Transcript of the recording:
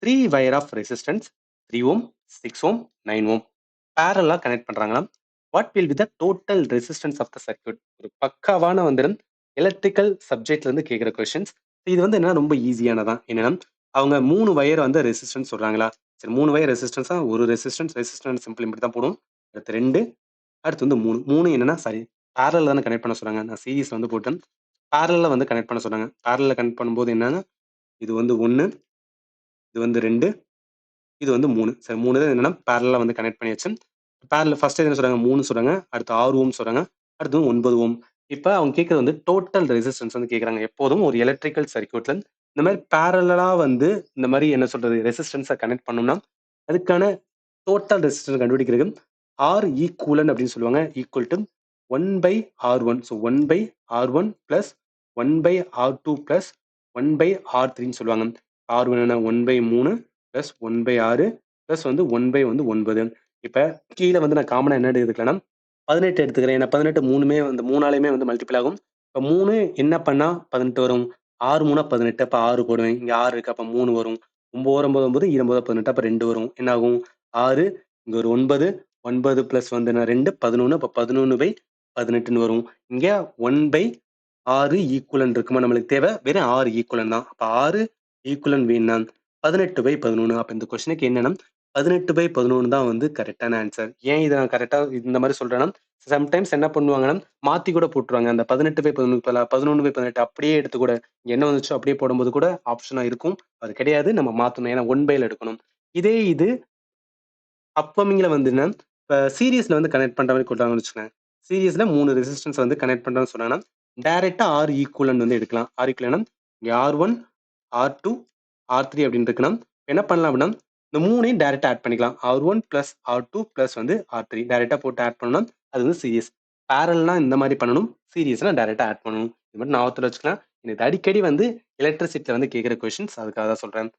3 wire of resistance 3 ohm, 6 ohm, 9 ohm parallel connect பண்றாங்களாம். What will be the total resistance of the circuit? ஒரு பக்காவான வந்து electrical சப்ஜெக்ட்ல இருந்து கேட்கிற கொஸ்டின்ஸ். இது வந்து என்ன ரொம்ப ஈஸியானதான். என்னன்னா அவங்க 3 வயர் வந்து ரெசிஸ்டன்ஸ் சொல்றாங்களா? சரி 3 வயர் ரெசிஸ்டன்ஸா ஒரு ரெசிஸ்டன்ஸ் சிம்பிள் இப்படி தான் போடும். அடுத்து 2 அடுத்து வந்து 3 3 என்னன்னா சாரி பேரலல் தானே கனெக்ட் பண்ண சொல்றாங்க. நான் சீரிஸ்ல வந்து போட்டேன். பேரலல்ல வந்து கனெக்ட் பண்ண சொன்னாங்க. பேரலல்ல கனெக்ட் பண்ணும்போது என்னன்னா இது வந்து 1 இது வந்து 2 இது வந்து 3 சரி 3 தான் என்னன்னா பேரலா வந்து கனெக்ட் பண்ணியாச்சு. பேரலல் ஃபர்ஸ்ட் என்ன சொல்றாங்க 3 சொல்றாங்க. அடுத்து 6 ஓம் சொல்றாங்க. அடுத்து 9 ஓம். இப்ப அவங்க கேட்கறது வந்து டோட்டல் ரெசிஸ்டன்ஸ் வந்து கேட்கறாங்க. எப்போதும் ஒரு எலக்ட்ரிக்கல் சர்க்யூட்ல இந்த மாதிரி பேரலலா வந்து இந்த மாதிரி என்ன சொல்றது ரெசிஸ்டன்ஸை கனெக்ட் பண்ணோம்னா அதுக்கான டோட்டல் ரெசிஸ்டன்ஸ் கண்டுபிடிக்கிறது ஆர் ஈக்குவலன் அப்படின்னு சொல்லுவாங்க. Equal to 1/R1. So 1/R1 plus 1/R2 plus 1/R3 சொல்லுவாங்க. R1 என்ன 1/3 பிளஸ் 1/6 பிளஸ் வந்து 1/9. இப்ப கீழ வந்து நான் காமனா என்ன எடுத்துக்கலாம்னா 18 எடுத்துக்கிறேன். ஏன்னா 18 3மே வந்து 3ஆலையுமே வந்து மல்டிபிள் ஆகும். இப்ப 3 என்ன பண்ணா 18 வரும்? 6 3 18. அப்ப 6 போடுவேன். இங்க 6 இருக்கு. அப்ப 3 வரும். 9 9 9 9 18. அப்ப 2 வரும். என்ன ஆகும்? 6 இங்க ஒரு 9 9 பிளஸ் வந்து என்ன 2 11. அப்ப 11/18ன்னு வரும். இங்க 1/6 ஈக்குவலன் இருக்குமா நம்மளுக்கு தேவை? வெறும் 6 ஈக்குவலன் தான். அப்ப 6 ஈக்குவலன் வேணும்னா 18/11. அப்ப இந்த கொஸ்டினுக்கு என்னன்னா 18/11 தான் வந்து கரெக்டான ஆன்சர். ஏன் இதை நான் கரெக்டா இந்த மாதிரி சொல்றேன்னா சம்டைம்ஸ் என்ன பண்ணுவாங்கன்னா மாத்தி கூட போட்டுருவாங்க. அந்த 18/11 11/18 அப்படியே எடுத்து கூட என்ன வந்துச்சோ அப்படியே போடும்போது கூட ஆப்ஷனா இருக்கும். அது கிடையாது, நம்ம மாத்தணும். ஏன்னா 1/ல எடுக்கணும். இதே இது அப்கமிங்ல வந்துன்னா இப்ப சீரிஸ்ல வந்து கனெக்ட் பண்ற மாதிரி கொடுத்தாங்கன்னு வச்சுக்கோங்க. சீரிஸ்ல 3 ரெசிஸ்டன்ஸ் வந்து கனெக்ட் பண்றோம்னு சொன்னாங்கன்னா டைரக்டா ஆர் ஈக்குவலன் வந்து எடுக்கலாம். ஆர் ஈக்குவலன் இங்க R1 R2 R3 அப்படின்னு இருக்குன்னா என்ன பண்ணலாம் அப்படின்னா இந்த 3ஐயும் டைரக்டா ஆட் பண்ணிக்கலாம். R1 பிளஸ் R2 பிளஸ் வந்து R3 டைரக்டா போட்டு ஆட் பண்ணோம்னா அது வந்து சீரிஸ். பேரல்னா இந்த மாதிரி பண்ணணும். சீரிஸ்னா டைரக்டா ஆட் பண்ணணும். இது மட்டும் ஞாபகத்துல வச்சுக்கலாம். இது அடிக்கடி வந்து எலக்ட்ரிசிட்டில வந்து கேட்கிற கொஸ்டின்ஸ், அதுக்காக தான் சொல்றேன்.